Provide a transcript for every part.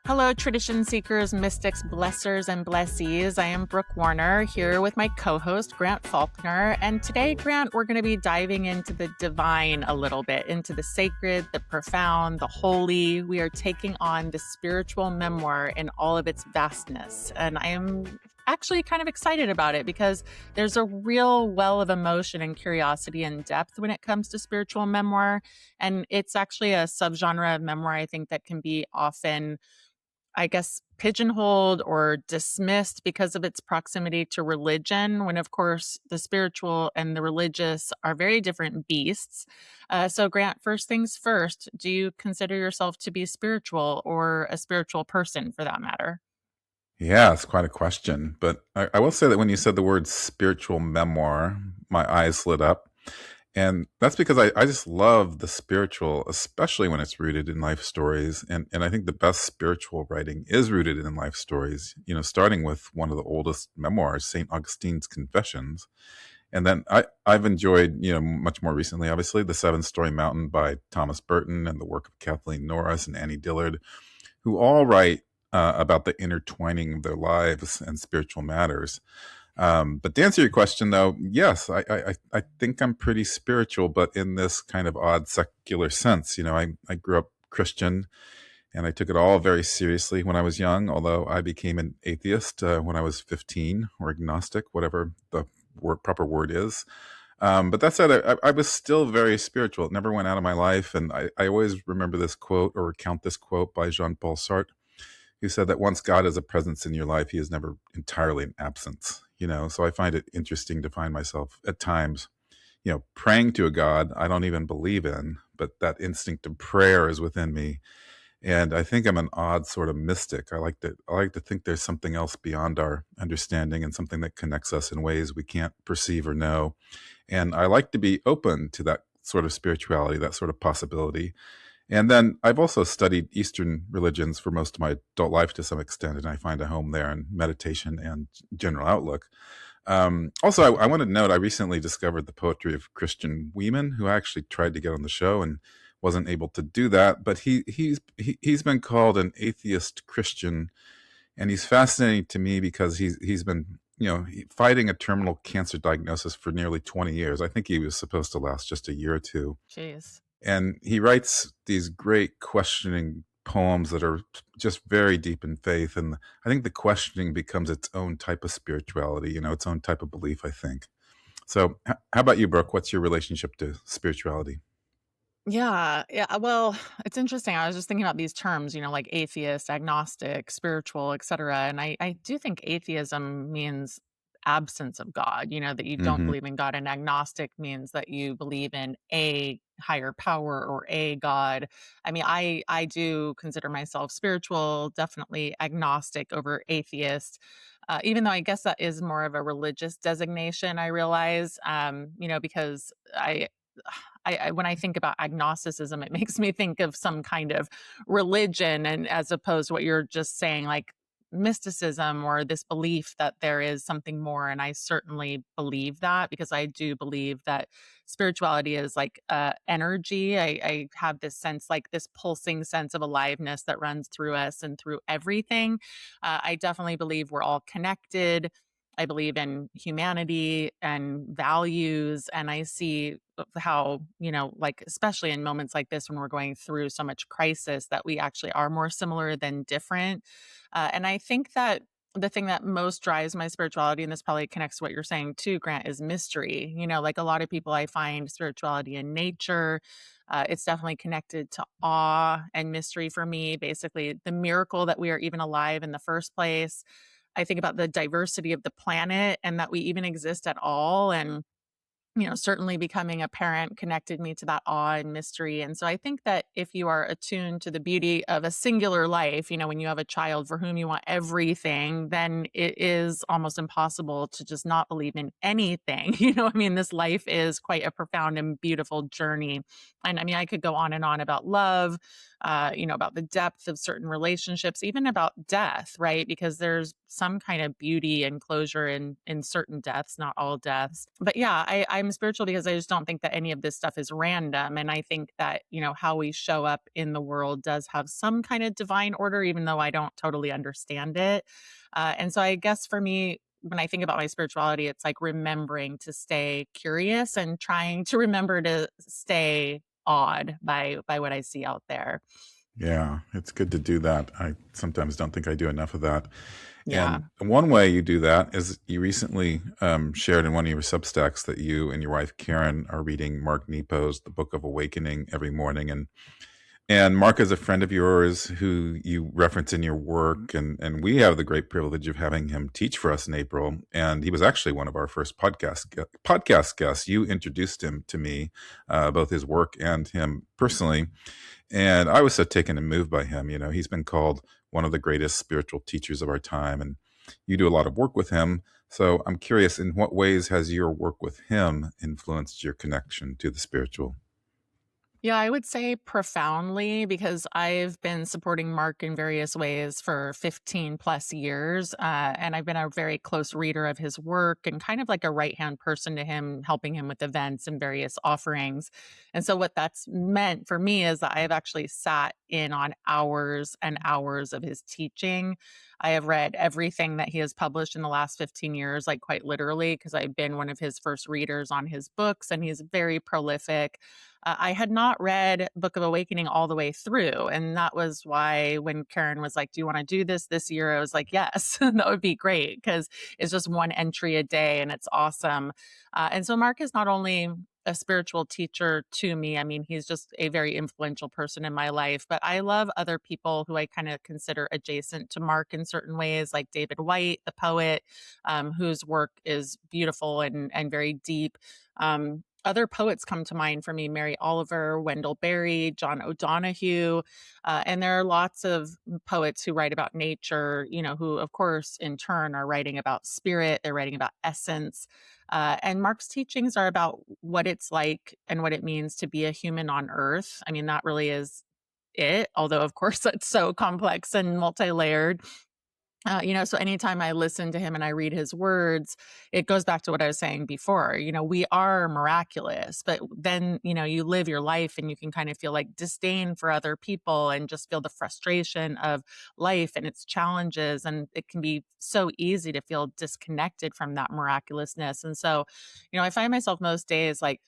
Hello, tradition seekers, mystics, blessers, and blessees. I am Brooke Warner here with my co-host, Grant Faulkner. And today, Grant, we're going to be diving into the divine a little bit, into the sacred, the profound, the holy. We are taking on the spiritual memoir in all of its vastness. And I am actually kind of excited about it because there's a real well of emotion and curiosity and depth when it comes to spiritual memoir. And it's actually a subgenre of memoir, I think, that can be often, I guess, pigeonholed or dismissed because of its proximity to religion, when, of course, the spiritual and the religious are very different beasts. So, Grant, first things first, do you consider yourself to be spiritual or a spiritual person for that matter? Yeah, it's quite a question. But I will say that when you said the word spiritual memoir, my eyes lit up. And that's because I just love the spiritual, especially when it's rooted in life stories. And I think the best spiritual writing is rooted in life stories, starting with one of the oldest memoirs, St. Augustine's Confessions. And then I've enjoyed, much more recently, obviously, The Seven Story Mountain by Thomas Burton and the work of Kathleen Norris and Annie Dillard, who all write about the intertwining of their lives and spiritual matters. But to answer your question, though, yes, I think I'm pretty spiritual, but in this kind of odd secular sense. I grew up Christian, and I took it all very seriously when I was young, although I became an atheist when I was 15, or agnostic, whatever the proper word is. But that said, I was still very spiritual. It never went out of my life. And I always remember this quote, or recount this quote by Jean-Paul Sartre, who said that once God is a presence in your life, he is never entirely an absence. So I find it interesting to find myself at times, praying to a God I don't even believe in, but that instinct of prayer is within me. And I think I'm an odd sort of mystic. I like to think there's something else beyond our understanding, and something that connects us in ways we can't perceive or know. And I like to be open to that sort of spirituality, that sort of possibility. And then I've also studied Eastern religions for most of my adult life to some extent, and I find a home there in meditation and general outlook. Also, I want to note I recently discovered the poetry of Christian Weeman, who I actually tried to get on the show and wasn't able to do that. But he's been called an atheist Christian, and he's fascinating to me because he's been fighting a terminal cancer diagnosis for nearly 20 years. I think he was supposed to last just a year or two. Jeez. And he writes these great questioning poems that are just very deep in faith. And I think the questioning becomes its own type of spirituality, its own type of belief, I think. So how about you, Brooke? What's your relationship to spirituality? Yeah, yeah. Well, it's interesting. I was just thinking about these terms, like atheist, agnostic, spiritual, et cetera. And I do think atheism means absence of God, that you don't Hmm. believe in God. And agnostic means that you believe in a higher power or a God. I mean, I do consider myself spiritual, definitely agnostic over atheist. Even though I guess that is more of a religious designation, I realize, because when I think about agnosticism, it makes me think of some kind of religion, and as opposed to what you're just saying, like mysticism or this belief that there is something more. And I certainly believe that, because I do believe that spirituality is like energy. I have this sense, like this pulsing sense of aliveness that runs through us and through everything. I definitely believe we're all connected. I believe in humanity and values. And I see how, like, especially in moments like this when we're going through so much crisis, that we actually are more similar than different. And I think that the thing that most drives my spirituality, and this probably connects to what you're saying too, Grant, is mystery. Like a lot of people, I find spirituality in nature. It's definitely connected to awe and mystery for me. Basically, the miracle that we are even alive in the first place. I think about the diversity of the planet and that we even exist at all. And certainly becoming a parent connected me to that awe and mystery. And so I think that if you are attuned to the beauty of a singular life, when you have a child for whom you want everything, then it is almost impossible to just not believe in anything. I mean, this life is quite a profound and beautiful journey. And I mean, I could go on and on about love, about the depth of certain relationships, even about death, right? Because there's some kind of beauty and closure in certain deaths, not all deaths. But yeah, I'm spiritual because I just don't think that any of this stuff is random. And I think that, how we show up in the world does have some kind of divine order, even though I don't totally understand it. And so I guess for me, when I think about my spirituality, it's like remembering to stay curious and trying to remember to stay awed by what I see out there. Yeah, it's good to do that. I sometimes don't think I do enough of that. Yeah. And one way you do that is you recently shared in one of your Substacks that you and your wife Karen are reading Mark Nepo's The Book of Awakening every morning, and Mark is a friend of yours who you reference in your work, and we have the great privilege of having him teach for us in April. And he was actually one of our first podcast guests. You introduced him to me, both his work and him personally. And I was so taken and moved by him. He's been called one of the greatest spiritual teachers of our time, and you do a lot of work with him. So I'm curious, in what ways has your work with him influenced your connection to the spiritual? Yeah, I would say profoundly because I've been supporting Mark in various ways for 15 plus years. And I've been a very close reader of his work and kind of like a right hand person to him, helping him with events and various offerings. And so, what that's meant for me is that I have actually sat in on hours and hours of his teaching. I have read everything that he has published in the last 15 years, like quite literally, because I've been one of his first readers on his books, and he's very prolific. I had not read Book of Awakening all the way through. And that was why when Karen was like, "Do you want to do this year?" I was like, "Yes, that would be great," because it's just one entry a day and it's awesome. And so Mark is not only a spiritual teacher to me. I mean, he's just a very influential person in my life, but I love other people who I kind of consider adjacent to Mark in certain ways, like David White, the poet, whose work is beautiful and very deep. Other poets come to mind for me: Mary Oliver, Wendell Berry, John O'Donohue. And there are lots of poets who write about nature, who, of course, in turn are writing about spirit, they're writing about essence. And Mark's teachings are about what it's like and what it means to be a human on earth. I mean, that really is it, although, of course, that's so complex and multi layered. So anytime I listen to him and I read his words, it goes back to what I was saying before. We are miraculous, but then, you live your life and you can kind of feel like disdain for other people and just feel the frustration of life and its challenges. And it can be so easy to feel disconnected from that miraculousness. And so, I find myself most days like,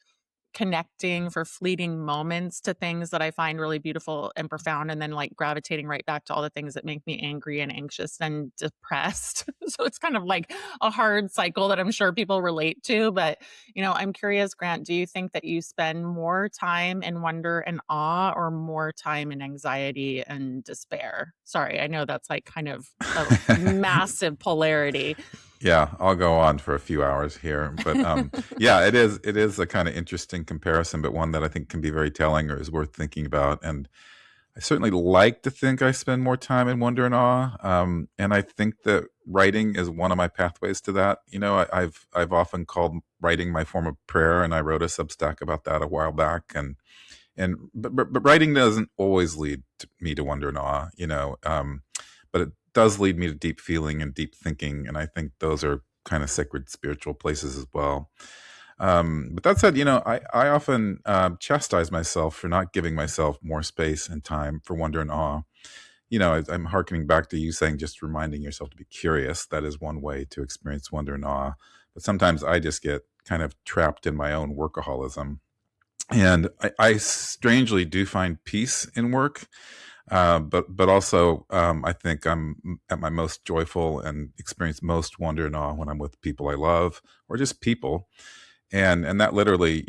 connecting for fleeting moments to things that I find really beautiful and profound, and then like gravitating right back to all the things that make me angry and anxious and depressed. So it's kind of like a hard cycle that I'm sure people relate to. But, I'm curious, Grant, do you think that you spend more time in wonder and awe or more time in anxiety and despair? Sorry, I know that's like kind of a massive polarity. Yeah, I'll go on for a few hours here, but yeah, it is a kind of interesting comparison, but one that I think can be very telling or is worth thinking about. And I certainly like to think I spend more time in wonder and awe, and I think that writing is one of my pathways to that. I've often called writing my form of prayer, and I wrote a Substack about that a while back. And writing doesn't always lead me to wonder and awe, but it does lead me to deep feeling and deep thinking, and I think those are kind of sacred spiritual places as well. But that said, I often chastise myself for not giving myself more space and time for wonder and awe. I'm hearkening back to you saying just reminding yourself to be curious. That is one way to experience wonder and awe. But sometimes I just get kind of trapped in my own workaholism. And I strangely do find peace in work. But also, I think I'm at my most joyful and experience most wonder and awe when I'm with people I love or just people. And that literally,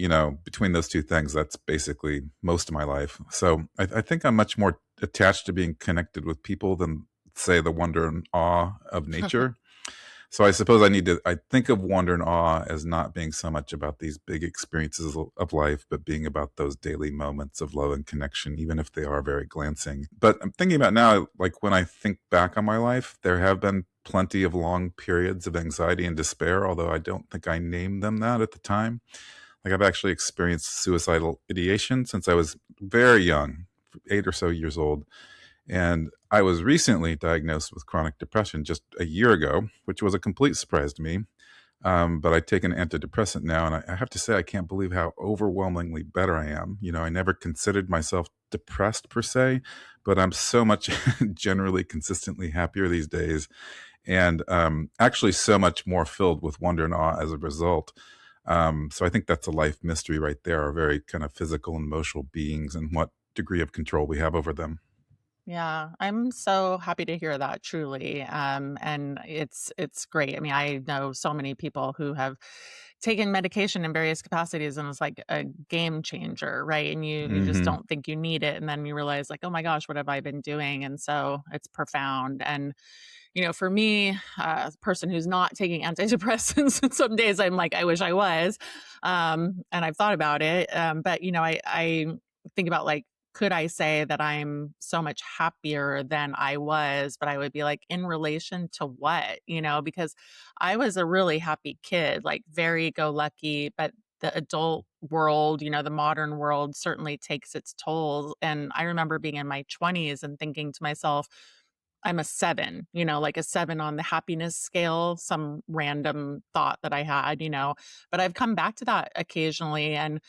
between those two things, that's basically most of my life. So I think I'm much more attached to being connected with people than, say, the wonder and awe of nature. So I suppose I think of wonder and awe as not being so much about these big experiences of life, but being about those daily moments of love and connection, even if they are very glancing. But I'm thinking about now, like when I think back on my life, there have been plenty of long periods of anxiety and despair, although I don't think I named them that at the time. Like I've actually experienced suicidal ideation since I was very young, 8 or so years old. And I was recently diagnosed with chronic depression just a year ago, which was a complete surprise to me. But I take an antidepressant now, and I have to say, I can't believe how overwhelmingly better I am. I never considered myself depressed per se, but I'm so much generally consistently happier these days, and actually so much more filled with wonder and awe as a result. So I think that's a life mystery right there, our very kind of physical and emotional beings and what degree of control we have over them. Yeah, I'm so happy to hear that truly. And it's great. I mean, I know so many people who have taken medication in various capacities and it's like a game changer, right? And you just Hmm. don't think you need it. And then you realize like, oh my gosh, what have I been doing? And so it's profound. And for me, a person who's not taking antidepressants, some days I'm like, I wish I was. And I've thought about it. But I think about like, could I say that I'm so much happier than I was? But I would be like, in relation to what? Because I was a really happy kid, like very go lucky, but the adult world, the modern world certainly takes its toll. And I remember being in my 20s and thinking to myself, I'm a 7, like a 7 on the happiness scale, some random thought that I had, but I've come back to that occasionally. And,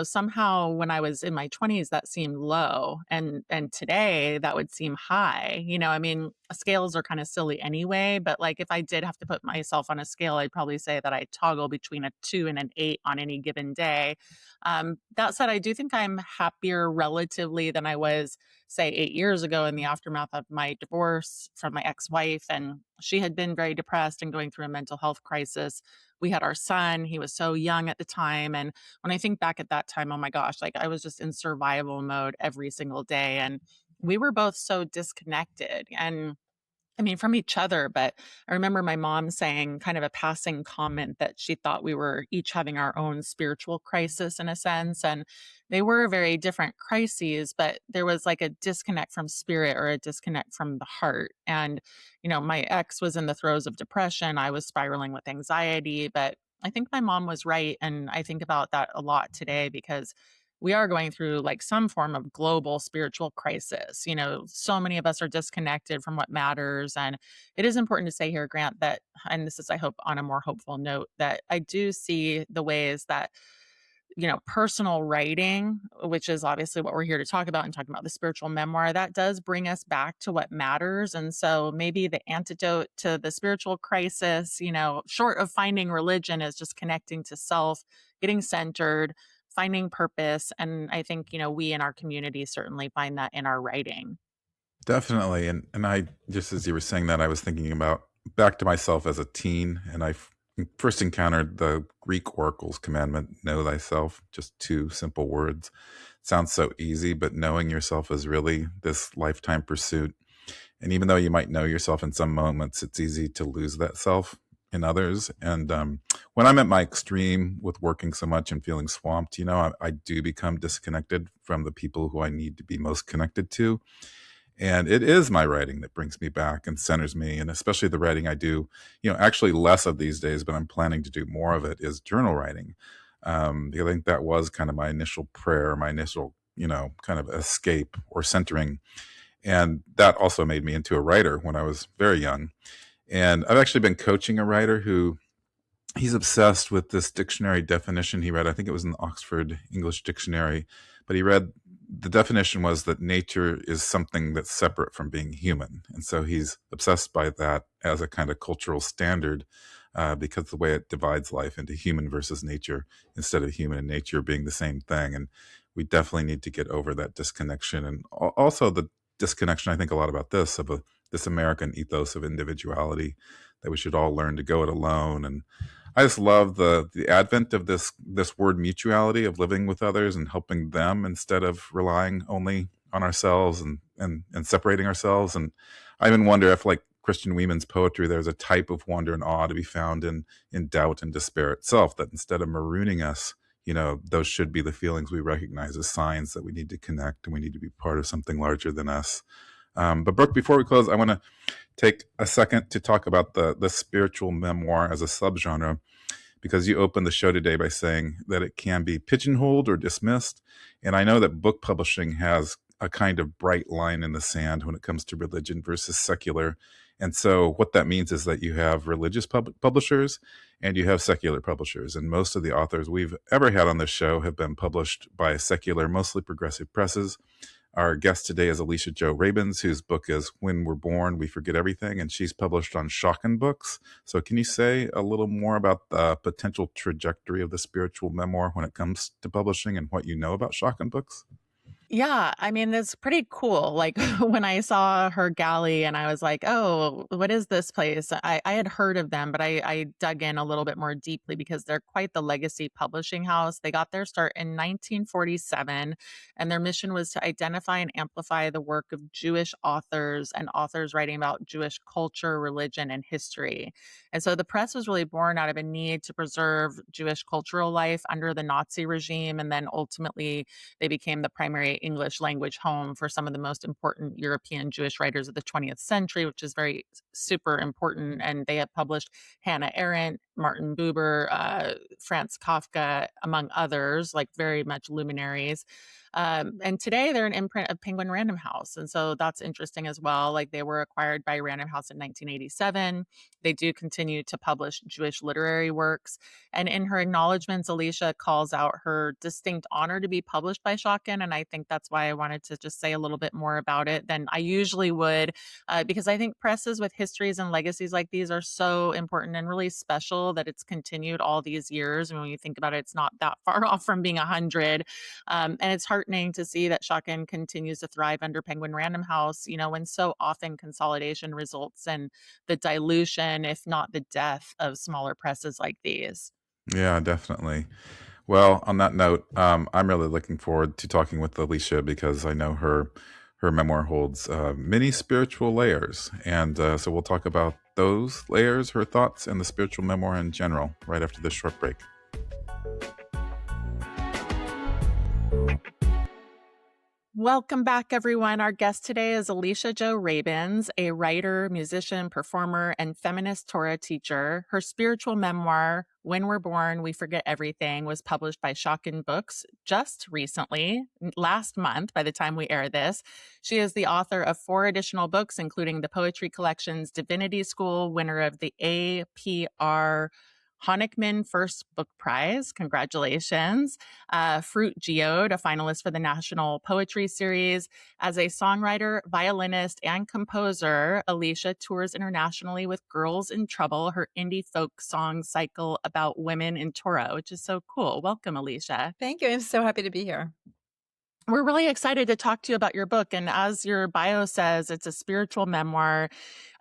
somehow when I was in my 20s, that seemed low. And today that would seem high. I mean, scales are kind of silly anyway, but like if I did have to put myself on a scale, I'd probably say that I toggle between a 2 and an 8 on any given day. That said, I do think I'm happier relatively than I was, say, 8 years ago in the aftermath of my divorce from my ex-wife. And she had been very depressed and going through a mental health crisis. We had our son. He was so young at the time. And when I think back at that time, oh my gosh, like I was just in survival mode every single day. And we were both so disconnected. And I mean, from each other, but I remember my mom saying kind of a passing comment that she thought we were each having our own spiritual crisis in a sense. And they were very different crises, but there was like a disconnect from spirit or a disconnect from the heart. And, my ex was in the throes of depression. I was spiraling with anxiety, but I think my mom was right. And I think about that a lot today because we are going through like some form of global spiritual crisis. So many of us are disconnected from what matters. And it is important to say here, Grant, that, and this is, I hope, on a more hopeful note, that I do see the ways that, personal writing, which is obviously what we're here to talk about and talking about the spiritual memoir, that does bring us back to what matters. And so maybe the antidote to the spiritual crisis, short of finding religion, is just connecting to self, getting centered, finding purpose. And I think, we in our community certainly find that in our writing. Definitely. And I, just as you were saying that, I was thinking about back to myself as a teen, and first encountered the Greek oracle's commandment, know thyself, just two simple words. Sounds so easy, but knowing yourself is really this lifetime pursuit. And even though you might know yourself in some moments, it's easy to lose that self in others. And when I'm at my extreme with working so much and feeling swamped, I do become disconnected from the people who I need to be most connected to. And it is my writing that brings me back and centers me. And especially the writing I do, actually less of these days, but I'm planning to do more of it, is journal writing. Because I think that was kind of my initial prayer, my initial, kind of escape or centering. And that also made me into a writer when I was very young. And I've actually been coaching a writer who, he's obsessed with this dictionary definition he read. I think it was in the Oxford English Dictionary, but he read, the definition was that nature is something that's separate from being human. And so he's obsessed by that as a kind of cultural standard, because the way it divides life into human versus nature, instead of human and nature being the same thing. And we definitely need to get over that disconnection. And also the disconnection, I think a lot about this, of this American ethos of individuality, that we should all learn to go it alone. And I just love the advent of this word mutuality, of living with others and helping them instead of relying only on ourselves and separating ourselves. And I even wonder if, like Christian Weeman's poetry, there's a type of wonder and awe to be found in doubt and despair itself, that instead of marooning us, those should be the feelings we recognize as signs that we need to connect and we need to be part of something larger than us. But Brooke, before we close, I want to take a second to talk about the spiritual memoir as a subgenre, because you opened the show today by saying that it can be pigeonholed or dismissed. And I know that book publishing has a kind of bright line in the sand when it comes to religion versus secular. And so what that means is that you have religious publishers and you have secular publishers. And most of the authors we've ever had on this show have been published by secular, mostly progressive presses. Our guest today is Alicia Jo Rabins, whose book is When We're Born, We Forget Everything, and she's published on Schocken Books. So can you say a little more about the potential trajectory of the spiritual memoir when it comes to publishing and what you know about Schocken Books? Yeah, I mean, it's pretty cool. Like when I saw her galley and I was like, oh, what is this place? I had heard of them, but I dug in a little bit more deeply because they're quite the legacy publishing house. They got their start in 1947, and their mission was to identify and amplify the work of Jewish authors and authors writing about Jewish culture, religion, and history. And so the press was really born out of a need to preserve Jewish cultural life under the Nazi regime. And then ultimately, they became the primary English language home for some of the most important European Jewish writers of the 20th century, which is very super important. And they have published Hannah Arendt, Martin Buber, Franz Kafka, among others, like very much luminaries. And today they're an imprint of Penguin Random House. And so that's interesting as well. Like they were acquired by Random House in 1987. They do continue to publish Jewish literary works. And in her acknowledgments, Alicia calls out her distinct honor to be published by Schocken. And I think that's why I wanted to just say a little bit more about it than I usually would, because I think presses with histories and legacies like these are so important and really special that it's continued all these years. And when you think about it, it's not that far off from being 100. And it's heartening to see that Schocken continues to thrive under Penguin Random House, you know, when so often consolidation results in the dilution, if not the death, of smaller presses like these. Yeah, definitely. Well, on that note, I'm really looking forward to talking with Alicia because I know her memoir holds many spiritual layers, and so we'll talk about those layers, her thoughts, and the spiritual memoir in general right after this short break. Welcome back, everyone. Our guest today is Alicia Jo Rabins, a writer, musician, performer, and feminist Torah teacher. Her spiritual memoir, When We're Born, We Forget Everything, was published by Schocken Books just recently, last month, by the time we air this. She is the author of 4 additional books, including the poetry collections Divinity School, winner of the APR Honickman First Book Prize. Congratulations. Fruit Geode, a finalist for the National Poetry Series. As a songwriter, violinist, and composer, Alicia tours internationally with Girls in Trouble, her indie folk song cycle about women in Torah, which is so cool. Welcome, Alicia. Thank you. I'm so happy to be here. We're really excited to talk to you about your book. And as your bio says, it's a spiritual memoir.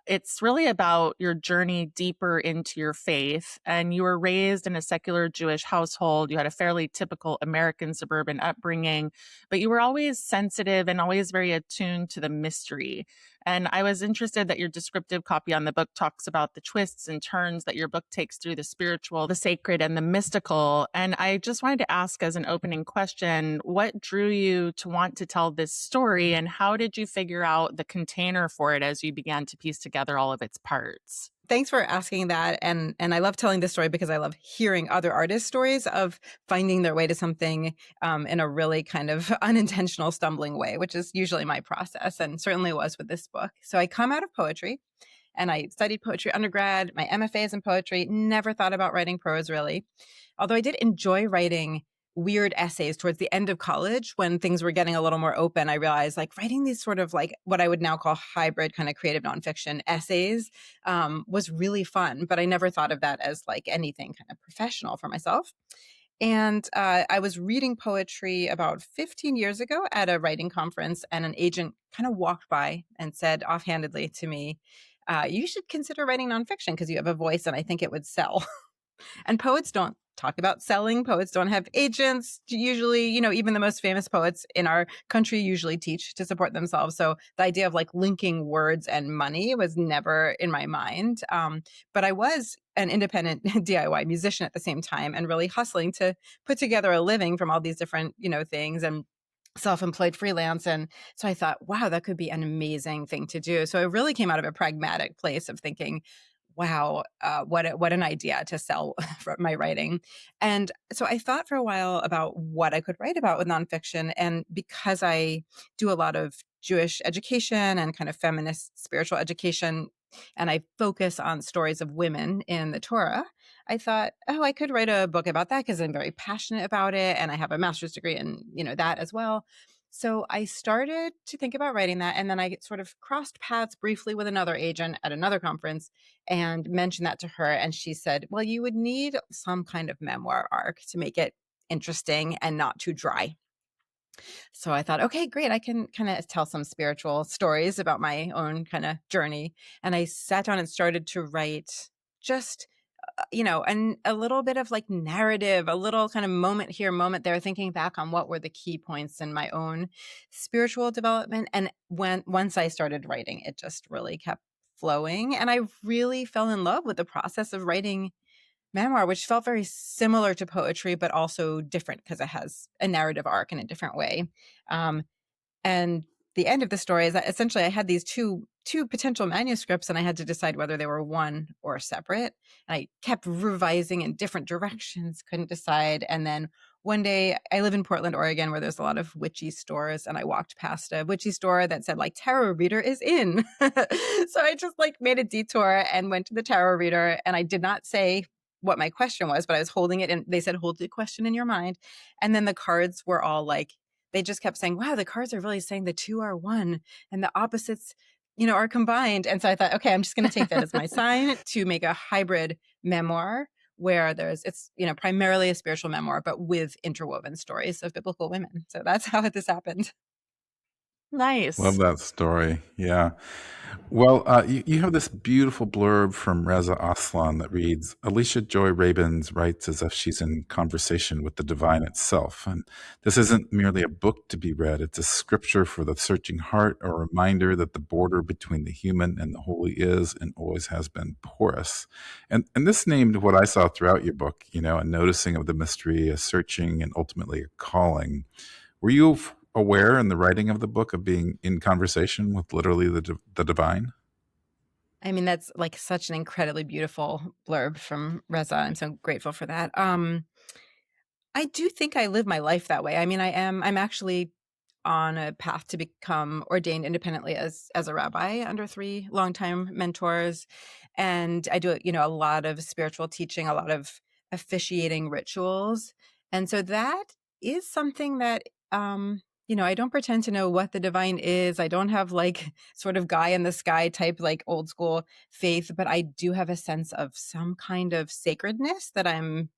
It's really about your journey deeper into your faith. And you were raised in a secular Jewish household. You had a fairly typical American suburban upbringing, but you were always sensitive and always very attuned to the mystery. And I was interested that your descriptive copy on the book talks about the twists and turns that your book takes through the spiritual, the sacred, and the mystical. And I just wanted to ask as an opening question, what drew you to want to tell this story, and how did you figure out the container for it as you began to piece together all of its parts? Thanks for asking that. And I love telling this story because I love hearing other artists' stories of finding their way to something in a really kind of unintentional stumbling way, which is usually my process and certainly was with this book. So I come out of poetry and I studied poetry undergrad. My MFA is in poetry, never thought about writing prose really. Although I did enjoy writing weird essays towards the end of college when things were getting a little more open. I realized like writing these sort of like what I would now call hybrid kind of creative nonfiction essays was really fun, but I never thought of that as like anything kind of professional for myself. And I was reading poetry about 15 years ago at a writing conference, and an agent kind of walked by and said offhandedly to me, you should consider writing nonfiction because you have a voice and I think it would sell. And poets don't talk about selling. Poets don't have agents. Usually, you know, even the most famous poets in our country usually teach to support themselves. So the idea of like linking words and money was never in my mind. But I was an independent DIY musician at the same time and really hustling to put together a living from all these different, you know, things and self-employed freelance. And so I thought, wow, that could be an amazing thing to do. So it really came out of a pragmatic place of thinking, wow, what an idea to sell for my writing. And so I thought for a while about what I could write about with nonfiction. And because I do a lot of Jewish education and kind of feminist spiritual education, and I focus on stories of women in the Torah, I thought, oh, I could write a book about that because I'm very passionate about it, and I have a master's degree in that as well. So I started to think about writing that, and then I sort of crossed paths briefly with another agent at another conference and mentioned that to her. And she said, well, you would need some kind of memoir arc to make it interesting and not too dry. So I thought, okay, great. I can kind of tell some spiritual stories about my own kind of journey. And I sat down and started to write just, and a little bit of like narrative, a little kind of moment here, moment there, thinking back on what were the key points in my own spiritual development. And once I started writing, it just really kept flowing. And I really fell in love with the process of writing memoir, which felt very similar to poetry, but also different because it has a narrative arc in a different way. Um, and the end of the story is that essentially I had these two potential manuscripts, and I had to decide whether they were one or separate. And I kept revising in different directions, couldn't decide. And then one day, I live in Portland, Oregon, where there's a lot of witchy stores, and I walked past a witchy store that said like tarot reader is in. So I just like made a detour and went to the tarot reader, and I did not say what my question was, but I was holding it, and they said, hold the question in your mind. And then the cards were all like, they just kept saying, wow, the cards are really saying the two are one and the opposites, are combined. And so I thought, okay, I'm just going to take that as my sign to make a hybrid memoir where it's, primarily a spiritual memoir, but with interwoven stories of biblical women. So that's how this happened. Love Nice. that story. Yeah. Well, you have this beautiful blurb from Reza Aslan that reads, Alicia Jo Rabins writes as if she's in conversation with the divine itself. And this isn't merely a book to be read, it's a scripture for the searching heart, a reminder that the border between the human and the holy is and always has been porous. And this named what I saw throughout your book, a noticing of the mystery, a searching, and ultimately a calling. Were you aware in the writing of the book of being in conversation with literally the divine? I mean, that's like such an incredibly beautiful blurb from Reza. I'm so grateful for that. I do think I live my life that way. I mean, I'm actually on a path to become ordained independently as a rabbi under three longtime mentors. And I do, a lot of spiritual teaching, a lot of officiating rituals. And so that is something that I don't pretend to know what the divine is. I don't have like sort of guy in the sky type like old school faith, but I do have a sense of some kind of sacredness that on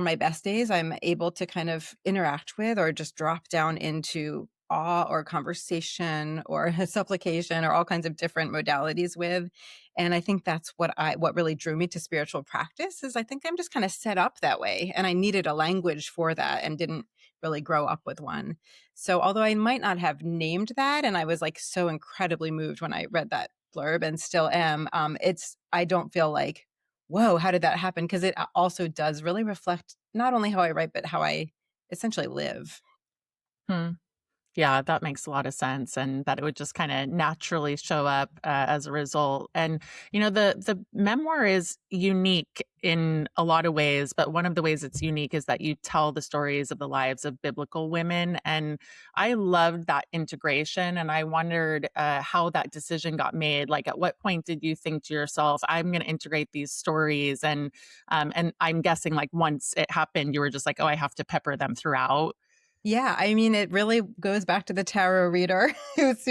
my best days, I'm able to kind of interact with or just drop down into awe or conversation or supplication or all kinds of different modalities with. And I think that's what really drew me to spiritual practice is I think I'm just kind of set up that way. And I needed a language for that and didn't really grow up with one. So although I might not have named that, and I was like so incredibly moved when I read that blurb and still am, I don't feel like, whoa, how did that happen? Because it also does really reflect not only how I write, but how I essentially live. Hmm. Yeah, that makes a lot of sense, and that it would just kinda naturally show up, as a result, and, the memoir is unique in a lot of ways, but one of the ways it's unique is that you tell the stories of the lives of biblical women, and I loved that integration, and I wondered, how that decision got made, like, at what point did you think to yourself, "I'm gonna integrate these stories," and I'm guessing, like, once it happened, you were just like, "Oh, I have to pepper them throughout." Yeah, I mean, it really goes back to the tarot reader because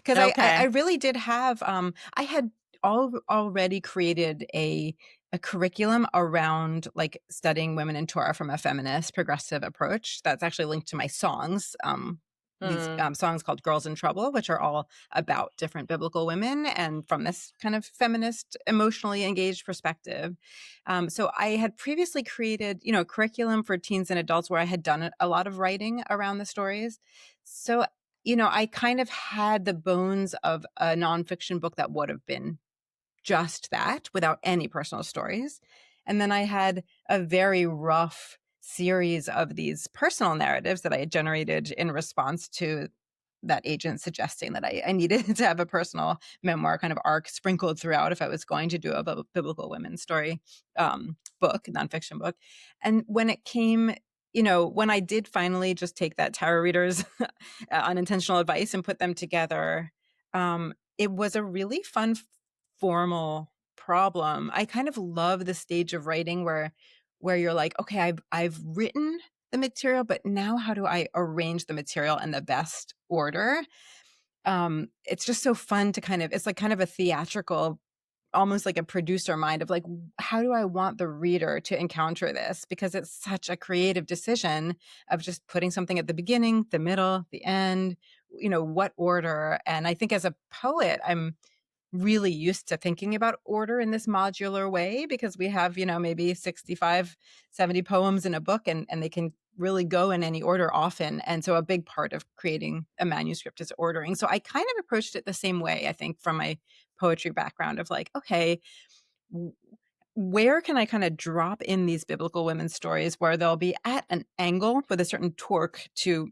I Okay. really did have I had already created a curriculum around like studying women in Torah from a feminist progressive approach. That's actually linked to my songs. These Mm. songs called "Girls in Trouble," which are all about different biblical women and from this kind of feminist, emotionally engaged perspective. So I had previously created, a curriculum for teens and adults where I had done a lot of writing around the stories. So, I kind of had the bones of a nonfiction book that would have been just that without any personal stories. And then I had a very rough series of these personal narratives that I had generated in response to that agent suggesting that I needed to have a personal memoir kind of arc sprinkled throughout if I was going to do a biblical women's story book, nonfiction book. And when it came, when I did finally just take that tarot reader's unintentional advice and put them together, it was a really fun, formal problem. I kind of love the stage of writing where you're like, okay, I've written the material, but now how do I arrange the material in the best order? It's just so fun to it's like kind of a theatrical, almost like a producer mind of like, how do I want the reader to encounter this? Because it's such a creative decision of just putting something at the beginning, the middle, the end, what order. And I think as a poet, I'm really used to thinking about order in this modular way because we have, maybe 65, 70 poems in a book and they can really go in any order often. And so a big part of creating a manuscript is ordering. So I kind of approached it the same way, I think, from my poetry background of like, okay, where can I kind of drop in these biblical women's stories where they'll be at an angle with a certain torque to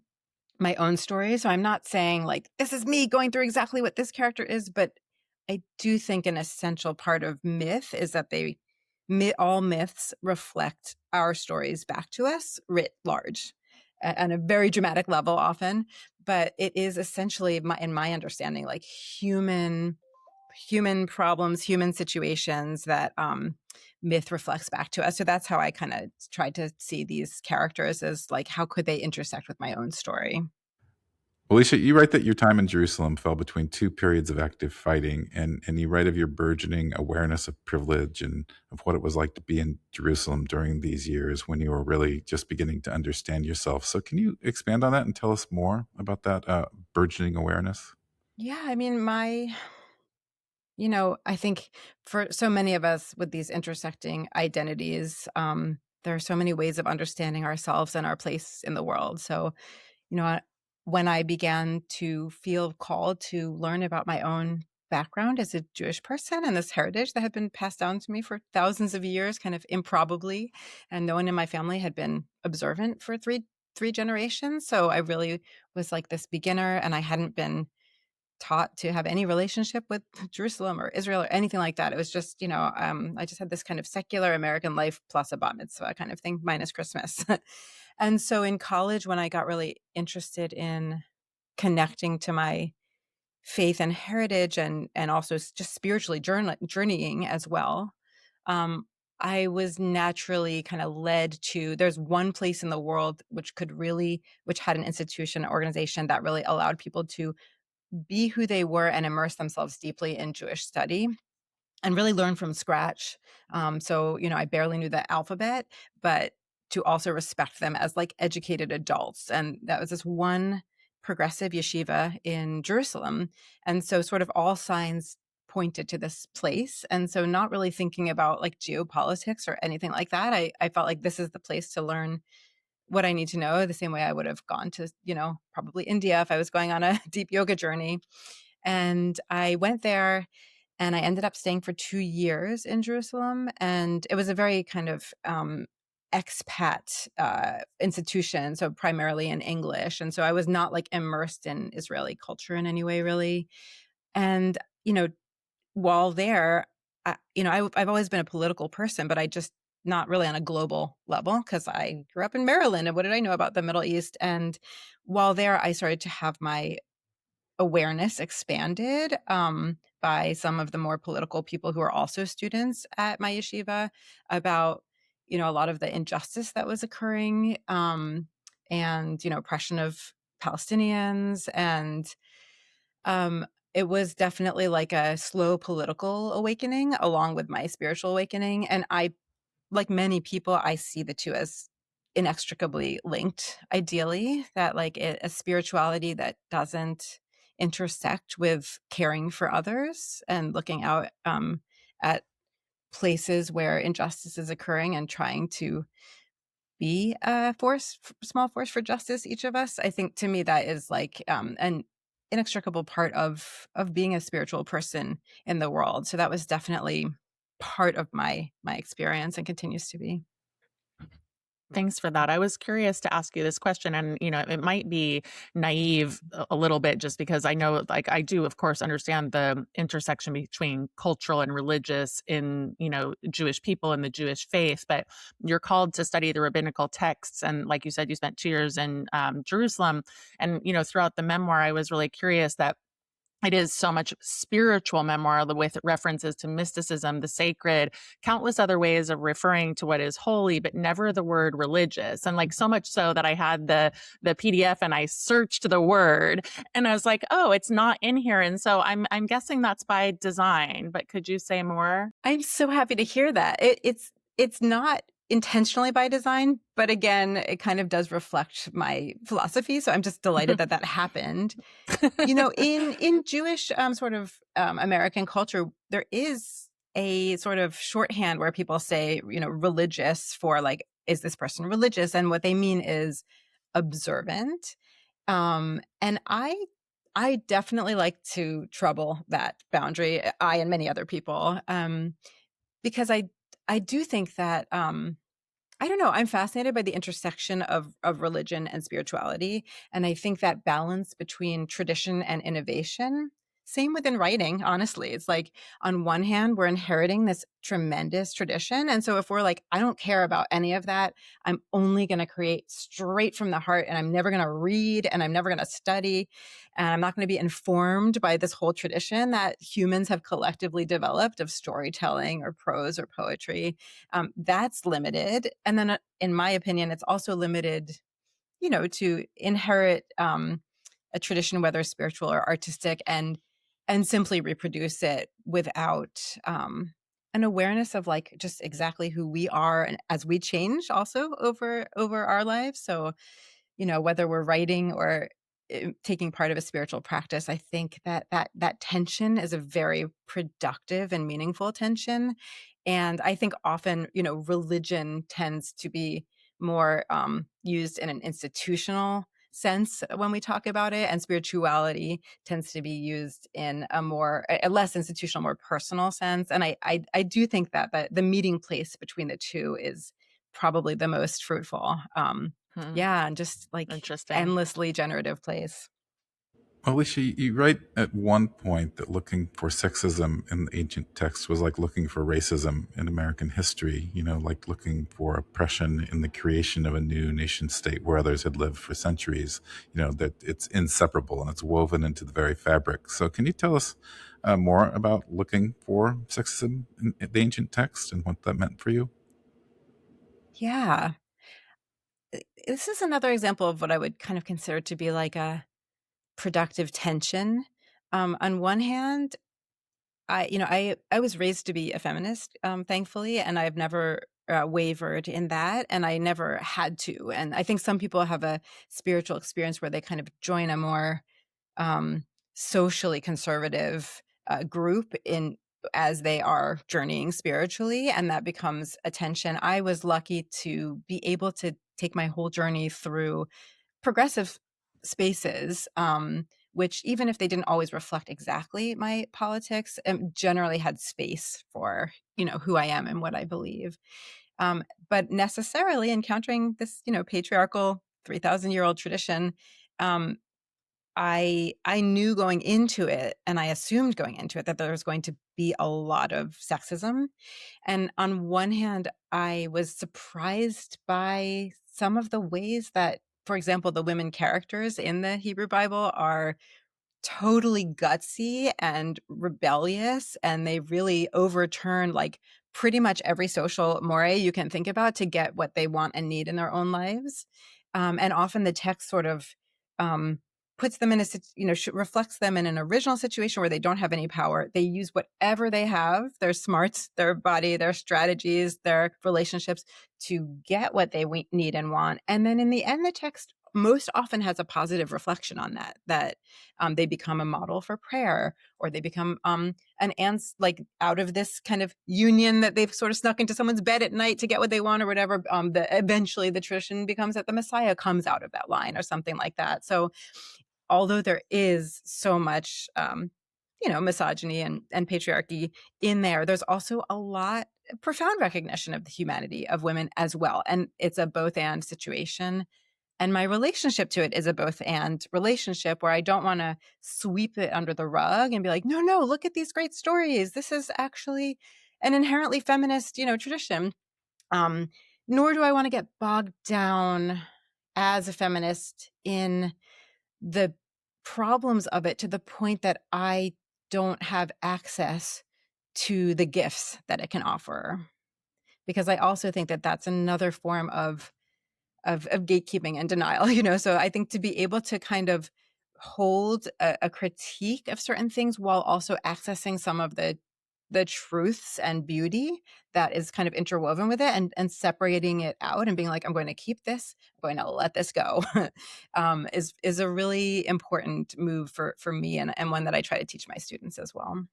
my own story. So I'm not saying like, this is me going through exactly what this character is, but I do think an essential part of myth is that all myths reflect our stories back to us writ large on a very dramatic level often, but it is essentially in my understanding, like human problems, human situations that myth reflects back to us. So that's how I kind of tried to see these characters as like, how could they intersect with my own story? Alicia, you write that your time in Jerusalem fell between two periods of active fighting, and you write of your burgeoning awareness of privilege and of what it was like to be in Jerusalem during these years when you were really just beginning to understand yourself. So, can you expand on that and tell us more about that burgeoning awareness? Yeah, I mean, I think for so many of us with these intersecting identities, there are so many ways of understanding ourselves and our place in the world. So, you know, when I began to feel called to learn about my own background as a Jewish person and this heritage that had been passed down to me for thousands of years, kind of improbably, and no one in my family had been observant for three generations. So I really was like this beginner, and I hadn't been taught to have any relationship with Jerusalem or Israel or anything like that. It was just, I just had this kind of secular American life plus a bat mitzvah kind of thing, minus Christmas. And so in college, when I got really interested in connecting to my faith and heritage and also just spiritually journeying as well, um, I was naturally kind of led to, there's one place in the world which had an institution, organization that really allowed people to be who they were and immerse themselves deeply in Jewish study and really learn from scratch. So, I barely knew the alphabet, but to also respect them as like educated adults. And that was this one progressive yeshiva in Jerusalem. And so sort of all signs pointed to this place. And so not really thinking about like geopolitics or anything like that. I felt like this is the place to learn what I need to know, the same way I would have gone to, probably India if I was going on a deep yoga journey. And I went there and I ended up staying for 2 years in Jerusalem. And it was a very kind of expat institution, so primarily in English. And so I was not like immersed in Israeli culture in any way, really. And, while there, I've always been a political person, but I just not really on a global level because I grew up in Maryland. And what did I know about the Middle East? And while there, I started to have my awareness expanded by some of the more political people who are also students at my yeshiva about, a lot of the injustice that was occurring and, oppression of Palestinians. And it was definitely like a slow political awakening along with my spiritual awakening. And like many people, I see the two as inextricably linked, ideally, that like a spirituality that doesn't intersect with caring for others and looking out at places where injustice is occurring and trying to be a small force for justice, each of us. I think to me that is like an inextricable part of being a spiritual person in the world. So that was definitely part of my experience and continues to be. Thanks for that. I was curious to ask you this question, and it might be naive a little bit, just because I know, like, I do, of course, understand the intersection between cultural and religious in Jewish people and the Jewish faith. But you're called to study the rabbinical texts, and like you said, you spent 2 years in Jerusalem, and throughout the memoir, I was really curious that it is so much spiritual memoir with references to mysticism, the sacred, countless other ways of referring to what is holy, but never the word religious. And like so much so that I had the PDF and I searched the word and I was like, oh, it's not in here. And so I'm guessing that's by design. But could you say more? I'm so happy to hear that. It's not intentionally by design, but again, it kind of does reflect my philosophy. So I'm just delighted that that happened. In Jewish American culture, there is a sort of shorthand where people say, religious for like, is this person religious? And what they mean is observant. And I definitely like to trouble that boundary. I and many other people, because I do think that I don't know. I'm fascinated by the intersection of religion and spirituality. And I think that balance between tradition and innovation, same within writing, honestly. It's like, on one hand, we're inheriting this tremendous tradition. And so if we're like, I don't care about any of that, I'm only going to create straight from the heart, and I'm never going to read, and I'm never going to study, and I'm not going to be informed by this whole tradition that humans have collectively developed of storytelling or prose or poetry, that's limited. And then, in my opinion, it's also limited, to inherit a tradition, whether spiritual or artistic, and simply reproduce it without an awareness of like just exactly who we are, and as we change also over our lives. So, whether we're writing or taking part of a spiritual practice, I think that tension is a very productive and meaningful tension. And I think often, religion tends to be more used in an institutional sense when we talk about it, and spirituality tends to be used in a less institutional, more personal sense. And I do think that the meeting place between the two is probably the most fruitful. Hmm, Yeah, and just like interesting. endlessly generative place. Well, Alicia, you write at one point that looking for sexism in the ancient texts was like looking for racism in American history, like looking for oppression in the creation of a new nation state where others had lived for centuries, that it's inseparable and it's woven into the very fabric. So, can you tell us more about looking for sexism in the ancient text and what that meant for you? Yeah. This is another example of what I would kind of consider to be like a productive tension. On one hand, I was raised to be a feminist, thankfully, and I've never wavered in that, and I never had to. And I think some people have a spiritual experience where they kind of join a more um, socially conservative group in as they are journeying spiritually, and that becomes a tension. I was lucky to be able to take my whole journey through progressive spaces, which, even if they didn't always reflect exactly my politics, generally had space for who I am and what I believe. But necessarily encountering this patriarchal 3,000-year-old tradition, um, I knew going into it, and I assumed going into it, that there was going to be a lot of sexism. And on one hand, I was surprised by some of the ways that, for example, the women characters in the Hebrew Bible are totally gutsy and rebellious, and they really overturn like pretty much every social moray you can think about to get what they want and need in their own lives. And often the text sort of um, puts them in reflects them in an original situation where they don't have any power. They use whatever they have, their smarts, their body, their strategies, their relationships, to get what they need and want. And then in the end, the text most often has a positive reflection on that they become a model for prayer, or they become like out of this kind of union that they've sort of snuck into someone's bed at night to get what they want or whatever. Eventually the tradition becomes that the Messiah comes out of that line or something like that. So although there is so much misogyny and patriarchy in there, there's also a lot profound recognition of the humanity of women as well. And it's a both and situation. And my relationship to it is a both and relationship where I don't want to sweep it under the rug and be like, no, no, look at these great stories. This is actually an inherently feminist, tradition. Um, Nor do I want to get bogged down as a feminist in the problems of it to the point that I don't have access to the gifts that it can offer. Because I also think that that's another form of gatekeeping and denial, So I think to be able to kind of hold a critique of certain things while also accessing some of the truths and beauty that is kind of interwoven with it, and separating it out and being like, I'm going to keep this, I'm going to let this go, is a really important move for me, and one that I try to teach my students as well.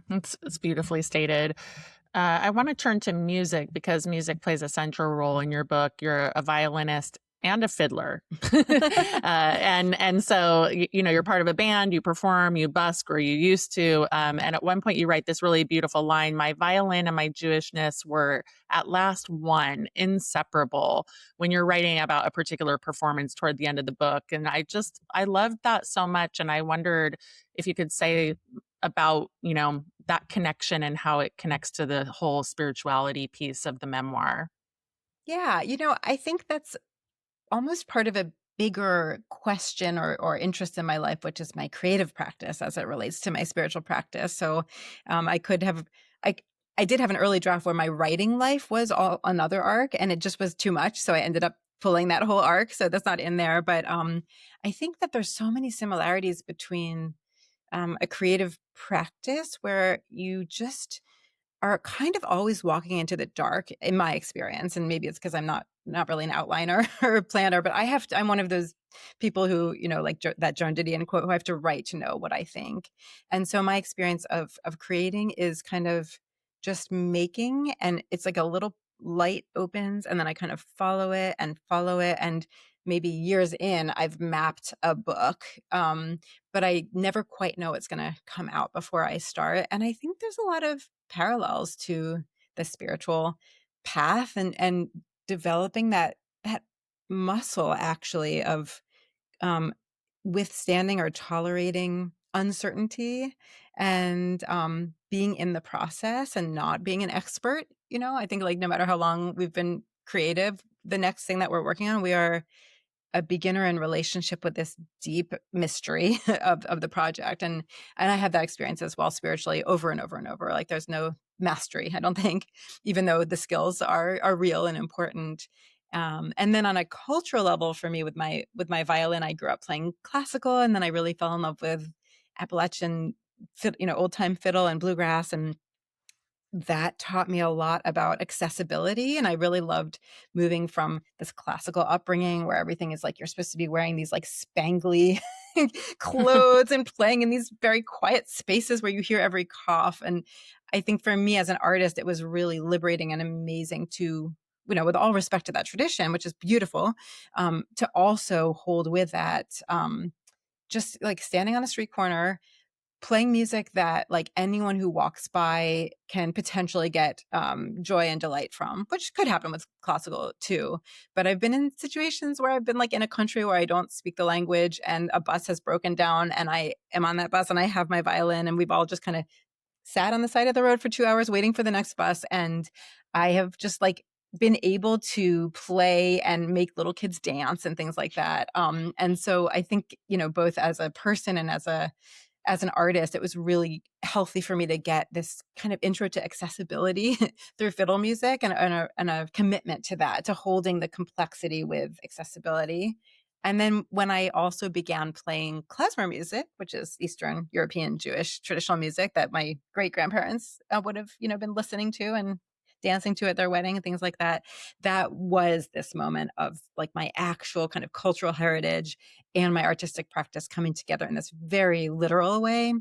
It's beautifully stated. I want to turn to music because music plays a central role in your book. You're a violinist and a fiddler, and so you're part of a band. You perform, you busk, or you used to. And at one point, you write this really beautiful line: "My violin and my Jewishness were at last one, inseparable." When you're writing about a particular performance toward the end of the book, and I loved that so much, and I wondered if you could say about that connection and how it connects to the whole spirituality piece of the memoir. Yeah, I think that's almost part of a bigger question or interest in my life, which is my creative practice as it relates to my spiritual practice. So I could have, I, I did have an early draft where my writing life was all another arc, and it just was too much. So I ended up pulling that whole arc. So that's not in there. But I think that there's so many similarities between a creative practice where you just are kind of always walking into the dark in my experience. And maybe it's because I'm not really an outliner or a planner, but I'm one of those people who, like that Joan Didion quote, who I have to write to know what I think. And so my experience of creating is kind of just making, and it's like a little light opens and then I kind of follow it and follow it. And maybe years in, I've mapped a book. But I never quite know what's going to come out before I start. And I think there's a lot of parallels to the spiritual path, and developing that muscle actually of um, withstanding or tolerating uncertainty, and being in the process and not being an expert. I think like no matter how long we've been creative, the next thing that we're working on, we are a beginner in relationship with this deep mystery of the project. And I have that experience as well spiritually over and over and over. Like there's no mastery, I don't think, even though the skills are real and important. And then on a cultural level for me with my violin, I grew up playing classical, and then I really fell in love with Appalachian, old time fiddle and bluegrass, and that taught me a lot about accessibility. And I really loved moving from this classical upbringing where everything is like you're supposed to be wearing these like spangly clothes and playing in these very quiet spaces where you hear every cough. And I think for me as an artist, it was really liberating and amazing to, with all respect to that tradition, which is beautiful, to also hold with that, just like standing on a street corner playing music that like anyone who walks by can potentially get joy and delight from, which could happen with classical too. But I've been in situations where I've been like in a country where I don't speak the language and a bus has broken down and I am on that bus and I have my violin and we've all just kind of sat on the side of the road for 2 hours waiting for the next bus. And I have just like been able to play and make little kids dance and things like that. And so I think, both as a person and as an artist, it was really healthy for me to get this kind of intro to accessibility through fiddle music, and a commitment to that, to holding the complexity with accessibility. And then when I also began playing klezmer music, which is Eastern European Jewish traditional music that my great grandparents would have, been listening to and dancing to at their wedding and things like that. That was this moment of like my actual kind of cultural heritage and my artistic practice coming together in this very literal way.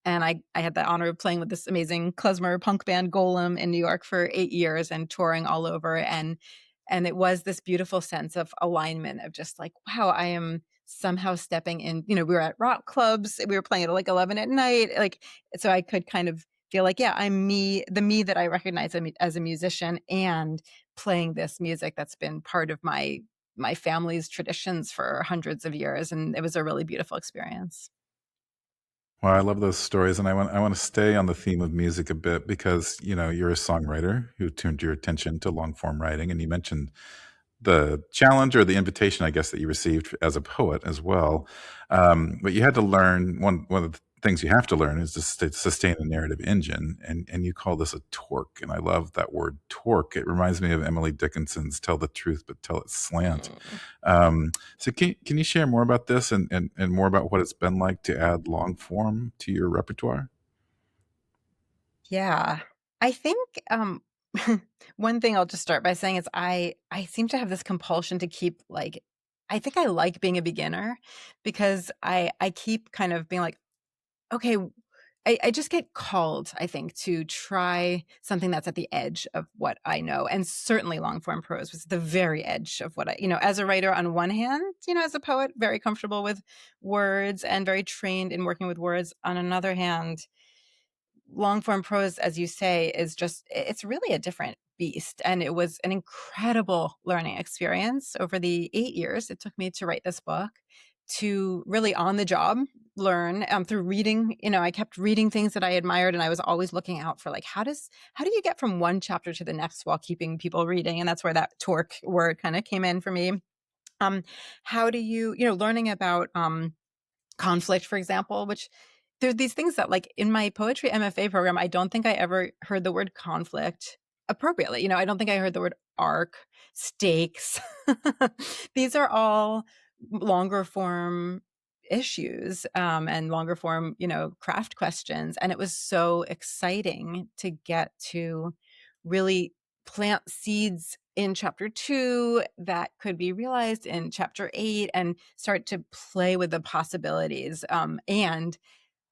And I had the honor of playing with this amazing klezmer punk band Golem in New York for 8 years and touring all over. And it was this beautiful sense of alignment of just like, wow, I am somehow stepping in, we were at rock clubs, we were playing at like 11 at night, like, so I could kind of feel like, yeah, I'm me, the me that I recognize as a musician, and playing this music that's been part of my family's traditions for hundreds of years, and it was a really beautiful experience. Well, I love those stories, and I want to stay on the theme of music a bit because you're a songwriter who turned your attention to long form writing, and you mentioned the challenge or the invitation, I guess, that you received as a poet as well. But you had to learn one of the things you have to learn is to sustain a narrative engine, and you call this a torque, and I love that word torque. It reminds me of Emily Dickinson's "Tell the truth, but tell it slant." Mm. So can you share more about this and more about what it's been like to add long form to your repertoire? Yeah. I think, one thing I'll just start by saying is I seem to have this compulsion to keep, like, I think I like being a beginner because I keep kind of being like, "Okay." I just get called, I think, to try something that's at the edge of what I know, and certainly long form prose was the very edge of what as a writer on one hand, as a poet, very comfortable with words and very trained in working with words. On another hand, long form prose, as you say, is just, it's really a different beast. And it was an incredible learning experience over the 8 years it took me to write this book, to really on the job learn, through reading. I kept reading things that I admired, and I was always looking out for, like, how do you get from one chapter to the next while keeping people reading? And that's where that torque word kind of came in for me. um how do learning about conflict, for example, which there's these things that, like, in my poetry MFA program, I don't think I ever heard the word conflict appropriately. I don't think I heard the word arc, stakes. These are all longer form issues, and longer form, craft questions. And it was so exciting to get to really plant seeds in chapter 2 that could be realized in chapter 8, and start to play with the possibilities. And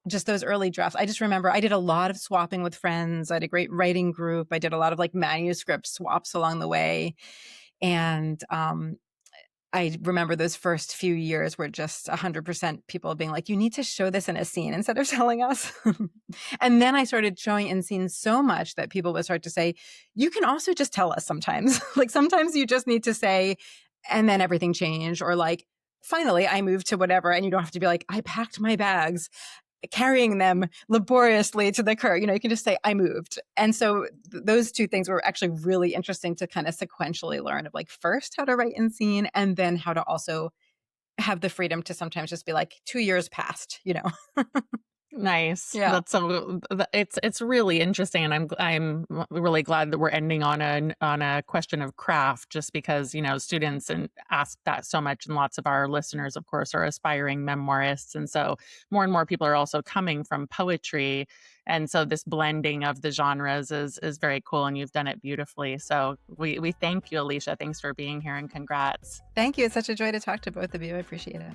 just those early drafts, I just remember I did a lot of swapping with friends. I had a great writing group. I did a lot of, like, manuscript swaps along the way. And I remember those first few years were just 100% people being like, "You need to show this in a scene instead of telling us." And then I started showing in scenes so much that people would start to say, "You can also just tell us sometimes." Like, sometimes you just need to say, and then everything changed. Or, like, finally I moved to whatever, and you don't have to be like, "I packed my bags," carrying them laboriously to the car. You can just say, "I moved." And so those two things were actually really interesting to kind of sequentially learn, of, like, first how to write in scene, and then how to also have the freedom to sometimes just be like, 2 years passed. Nice. Yeah. That's so it's really interesting, and I'm really glad that we're ending on a question of craft, just because students and ask that so much, and lots of our listeners, of course, are aspiring memoirists, and so more and more people are also coming from poetry, and so this blending of the genres is very cool, and you've done it beautifully. So we thank you, Alicia. Thanks for being here, and congrats. Thank you. It's such a joy to talk to both of you. I appreciate it.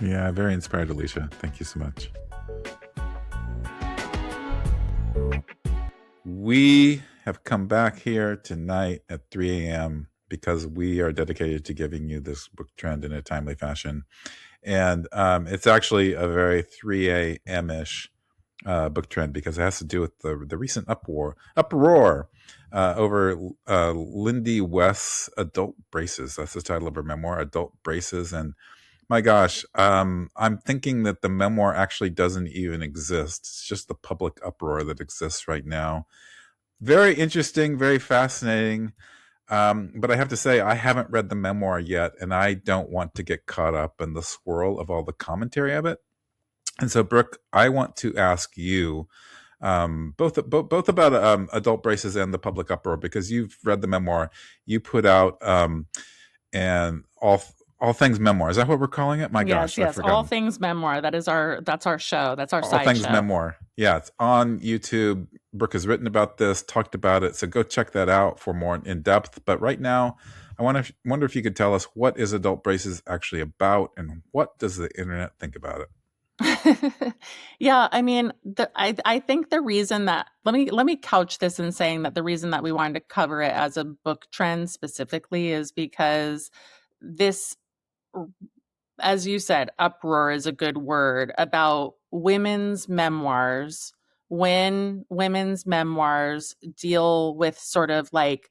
Yeah, very inspired, Alicia. Thank you so much. We have come back here tonight at 3 a.m. because we are dedicated to giving you this book trend in a timely fashion. And it's actually a very 3 a.m.-ish book trend because it has to do with the recent uproar over Lindy West's Adult Braces. That's the title of her memoir, Adult Braces. And my gosh, I'm thinking that the memoir actually doesn't even exist. It's just the public uproar that exists right now. Very interesting, very fascinating. But I have to say, I haven't read the memoir yet, and I don't want to get caught up in the swirl of all the commentary of it. And so, Brooke, I want to ask you both about Adult Braces and the public uproar, because you've read the memoir. You put out and all things memoir. Is that what we're calling it? My Yes, gosh, I've yes. All forgotten. things memoir. That's our show. That's our All side things show. memoir. Yeah, it's on YouTube. Brooke has written about this, talked about it. So go check that out for more in depth. But right now, I wonder if you could tell us, what is Adult Braces actually about, and what does the internet think about it? Yeah, I mean, I think the reason that let me couch this in saying that the reason that we wanted to cover it as a book trend specifically is because this as you said, uproar is a good word about women's memoirs. When women's memoirs deal with sort of like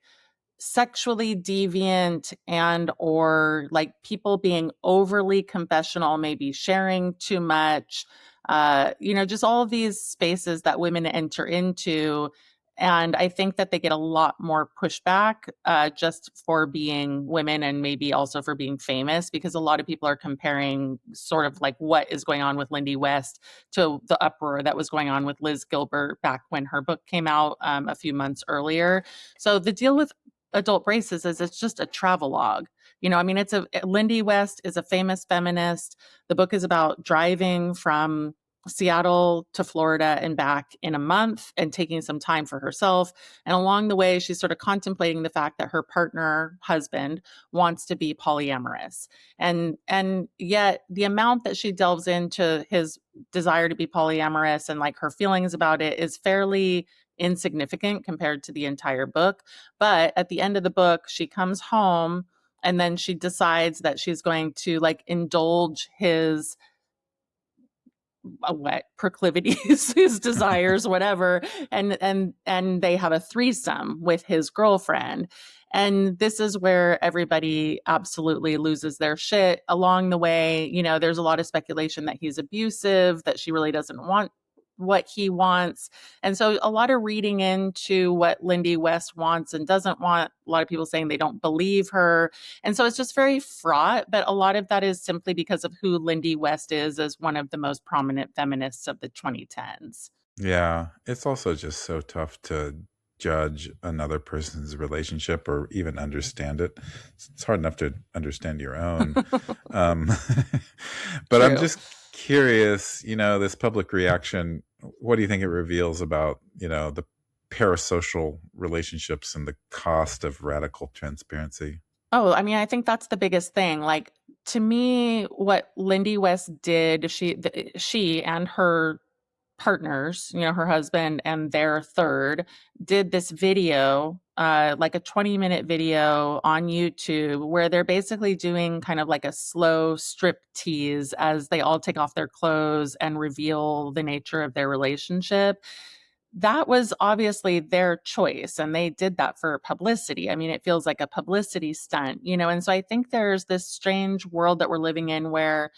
sexually deviant and or like people being overly confessional, maybe sharing too much, just all of these spaces that women enter into. And I think that they get a lot more pushback just for being women and maybe also for being famous, because a lot of people are comparing sort of like what is going on with Lindy West to the uproar that was going on with Liz Gilbert back when her book came out a few months earlier. So the deal with adult braces is it's just a travelogue. I mean, Lindy West is a famous feminist. The book is about driving from Seattle to Florida and back in a month and taking some time for herself. And along the way, she's sort of contemplating the fact that her husband, wants to be polyamorous. And yet the amount that she delves into his desire to be polyamorous and like her feelings about it is fairly insignificant compared to the entire book. But at the end of the book, she comes home and then she decides that she's going to like indulge his what proclivities, his desires, whatever, and they have a threesome with his girlfriend. And this is where everybody absolutely loses their shit along the way. There's a lot of speculation that he's abusive, that she really doesn't want what he wants. And so a lot of reading into what Lindy West wants and doesn't want, a lot of people saying they don't believe her. And so it's just very fraught, but a lot of that is simply because of who Lindy West is as one of the most prominent feminists of the 2010s. Yeah, it's also just so tough to judge another person's relationship or even understand it. It's hard enough to understand your own. Um, but I'm True. just curious, this public reaction, what do you think it reveals about, the parasocial relationships and the cost of radical transparency? Oh, I mean, I think that's the biggest thing. Like, to me, what Lindy West did, she and her partners, her husband and their third, did this video, like a 20-minute video on YouTube where they're basically doing kind of like a slow strip tease as they all take off their clothes and reveal the nature of their relationship. That was obviously their choice, and they did that for publicity. I mean, it feels like a publicity stunt, and so I think there's this strange world that we're living in where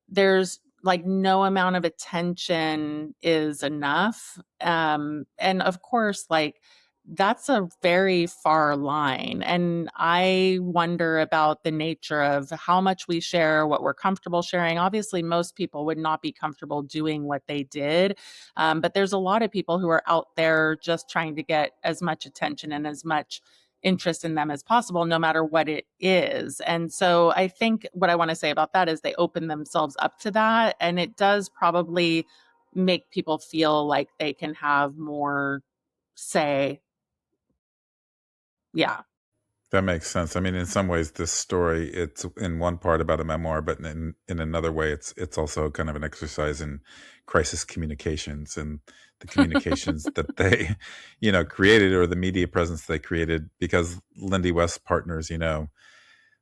there's like no amount of attention is enough. And of course, like that's a very far line. And I wonder about the nature of how much we share, what we're comfortable sharing. Obviously, most people would not be comfortable doing what they did. But there's a lot of people who are out there just trying to get as much attention and as much interest in them as possible, no matter what it is. And so I think what I want to say about that is they open themselves up to that. And it does probably make people feel like they can have more say. Yeah. That makes sense. I mean, in some ways, this story, it's in one part about a memoir, but in another way, it's also kind of an exercise in crisis communications and the communications that they, created, or the media presence they created, because Lindy West's partners,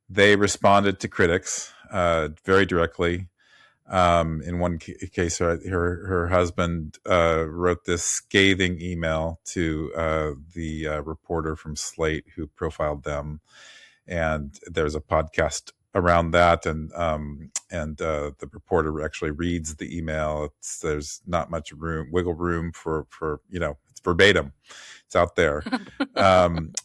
they responded to critics very directly. In one case, her husband wrote this scathing email to the reporter from Slate who profiled them, and there's a podcast around that, and the reporter actually reads the email. There's not much wiggle room for it's verbatim. It's out there.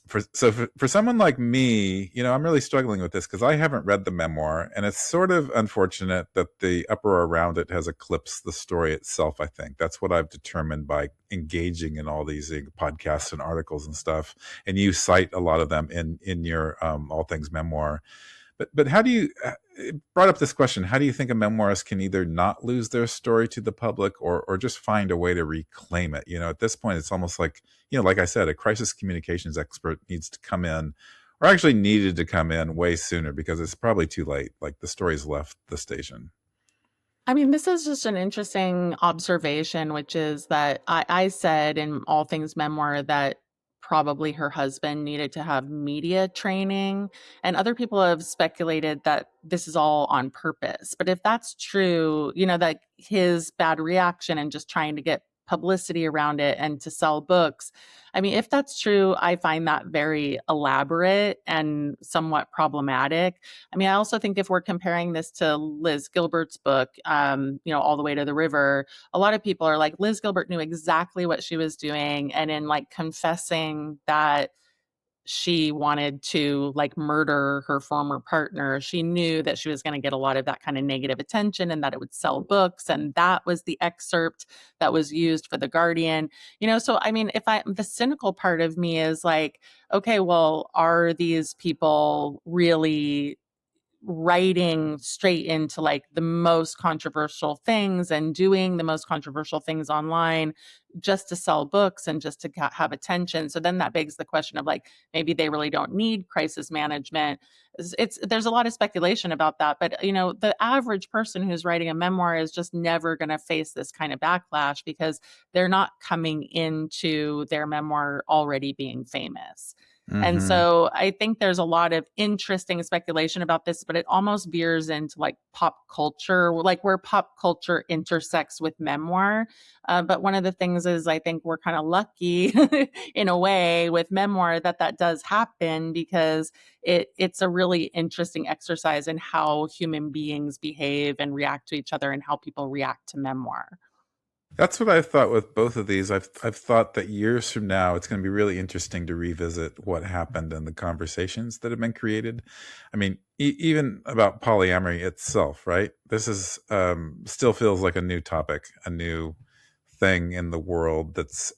For someone like me, I'm really struggling with this because I haven't read the memoir, and it's sort of unfortunate that the uproar around it has eclipsed the story itself. I think that's what I've determined by engaging in all these podcasts and articles and stuff. And you cite a lot of them in your All Things Memoir. But how do you brought up this question? How do you think a memoirist can either not lose their story to the public or just find a way to reclaim it? At this point, it's almost like, like I said, a crisis communications expert needs to come in, or actually needed to come in way sooner, because it's probably too late. Like the story's left the station. I mean, this is just an interesting observation, which is that I said in All Things Memoir that probably her husband needed to have media training. And other people have speculated that this is all on purpose. But if that's true, that his bad reaction and just trying to get publicity around it and to sell books, I mean, if that's true, I find that very elaborate and somewhat problematic. I mean, I also think if we're comparing this to Liz Gilbert's book, All the Way to the River, a lot of people are like, Liz Gilbert knew exactly what she was doing. And in like confessing that she wanted to like murder her former partner, she knew that she was going to get a lot of that kind of negative attention and that it would sell books. And that was the excerpt that was used for The Guardian. So I mean, the cynical part of me is like, okay, well, are these people really writing straight into like the most controversial things and doing the most controversial things online just to sell books and just to have attention? So then that begs the question of like, maybe they really don't need crisis management. There's a lot of speculation about that, but the average person who's writing a memoir is just never going to face this kind of backlash because they're not coming into their memoir already being famous. And Hmm. so I think there's a lot of interesting speculation about this, but it almost veers into like pop culture, like where pop culture intersects with memoir. But one of the things is I think we're kind of lucky in a way with memoir that does happen because it's a really interesting exercise in how human beings behave and react to each other and how people react to memoir. That's what I thought with both of these. I've thought that years from now, it's going to be really interesting to revisit what happened and the conversations that have been created. I mean, even about polyamory itself, right? This is still feels like a new topic, a new thing in the world that's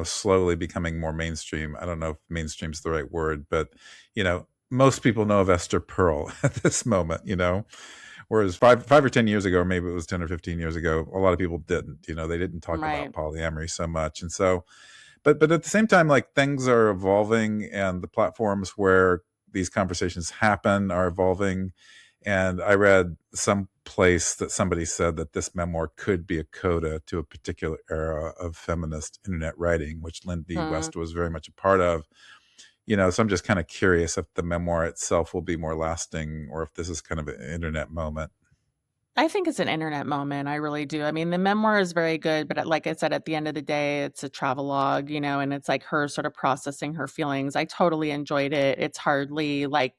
slowly becoming more mainstream. I don't know if mainstream's the right word, but most people know of Esther Pearl at this moment. Whereas five or 10 years ago, or maybe it was 10 or 15 years ago, a lot of people didn't. They didn't talk about Right. polyamory so much, and so, but at the same time, like things are evolving, and the platforms where these conversations happen are evolving. And I read some place that somebody said that this memoir could be a coda to a particular era of feminist internet writing, which Lindy Hmm. West was very much a part of. So I'm just kind of curious if the memoir itself will be more lasting or if this is kind of an internet moment. I think it's an internet moment. I really do. I mean, the memoir is very good, but like I said, at the end of the day, it's a travelogue, and it's like her sort of processing her feelings. I totally enjoyed it. It's hardly like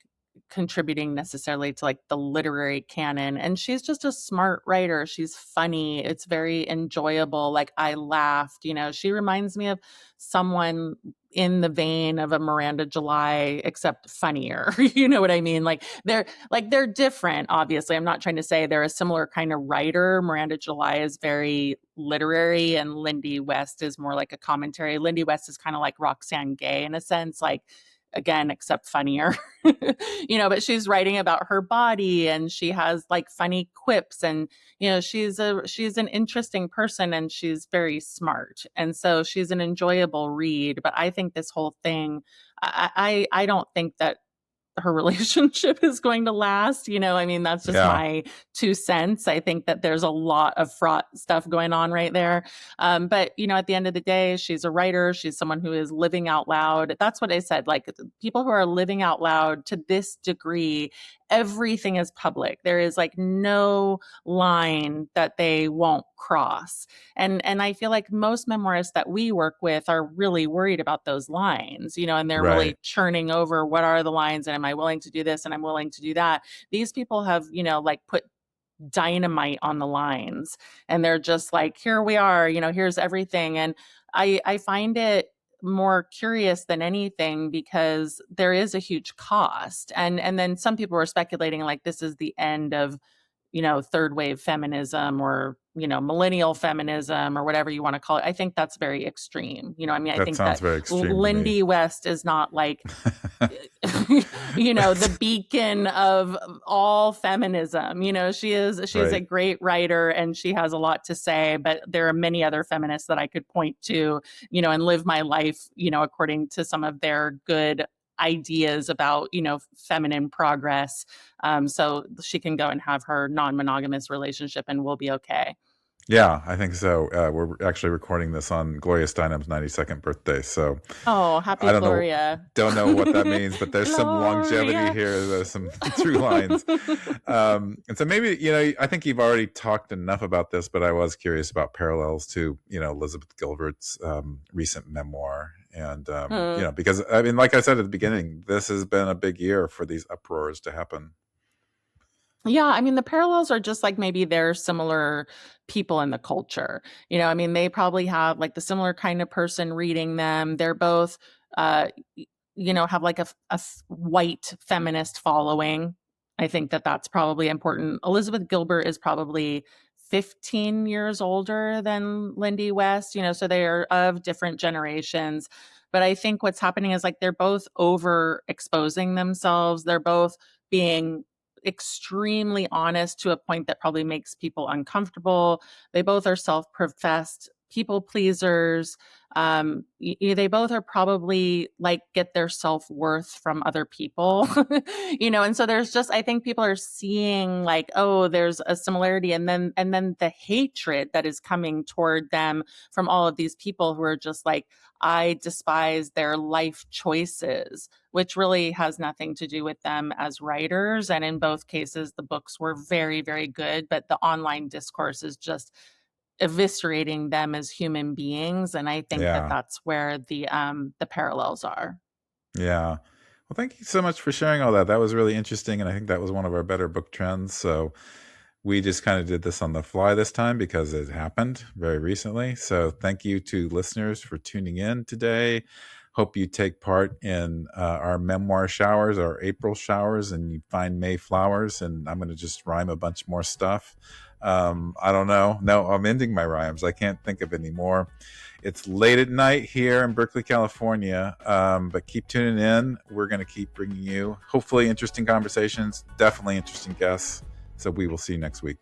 contributing necessarily to like the literary canon. And she's just a smart writer. She's funny. It's very enjoyable. Like I laughed, she reminds me of someone in the vein of a Miranda July, except funnier. You know what I mean? They're different, obviously. I'm not trying to say they're a similar kind of writer. Miranda July is very literary and Lindy West is more like a commentary. Lindy West is kind of like Roxane Gay in a sense, like again, except funnier. But she's writing about her body and she has like funny quips and she's an interesting person and she's very smart. And so she's an enjoyable read. But I think this whole thing, I don't think that her relationship is going to last. I mean, that's just Yeah. my 2 cents. I think that there's a lot of fraught stuff going on right there. But, at the end of the day, she's a writer. She's someone who is living out loud. That's what I said. Like people who are living out loud to this degree, everything is public. There is like no line that they won't cross. And I feel like most memoirists that we work with are really worried about those lines, and they're Right. really churning over what are the lines and am I willing to do this and I'm willing to do that. These people have, like put dynamite on the lines and they're just like, here we are, here's everything. And I find it more curious than anything because there is a huge cost. And then some people were speculating like this is the end of third wave feminism or, millennial feminism or whatever you want to call it. I think that's very extreme. I mean, I That think sounds that very extreme to me. Lindy West is not like, the beacon of all feminism. She's a Right. great writer and she has a lot to say, but there are many other feminists that I could point to, and live my life, according to some of their good ideas about feminine progress, so she can go and have her non-monogamous relationship and we'll be okay. Yeah, I think so. We're actually recording this on Gloria Steinem's 92nd birthday, so Oh, I happy don't Gloria. know what that means, but there's some longevity Gloria. here. There's some through lines, and so maybe I think you've already talked enough about this, but I was curious about parallels to Elizabeth Gilbert's recent memoir, and Hmm. because I mean, like I said at the beginning, this has been a big year for these uproars to happen. Yeah, I mean, the parallels are just like maybe they're similar people in the culture. I mean, they probably have like the similar kind of person reading them. They're both, have like white feminist following. I think that that's probably important. Elizabeth Gilbert is probably 15 years older than Lindy West, so they are of different generations. But I think what's happening is like they're both over exposing themselves. They're both being extremely honest to a point that probably makes people uncomfortable. They both are self-professed people pleasers. They both are probably like get their self-worth from other people, and so there's just, I think people are seeing like, oh, there's a similarity. And then the hatred that is coming toward them from all of these people who are just like, I despise their life choices, which really has nothing to do with them as writers. And in both cases, the books were very, very good, but the online discourse is just eviscerating them as human beings. And I think that Yeah, that's where the parallels are. yeah. Well, thank you so much for sharing all that. That was really interesting, and I think that was one of our better book trends. So we just kind of did this on the fly this time because it happened very recently. So thank you to listeners for tuning in today. Hope you take part in our memoir showers, our April showers, and you find May flowers. And I'm going to just rhyme a bunch more stuff. I don't know. No, I'm ending my rhymes. I can't think of any more. It's late at night here in Berkeley, California, but keep tuning in. We're going to keep bringing you hopefully interesting conversations, definitely interesting guests. So we will see you next week.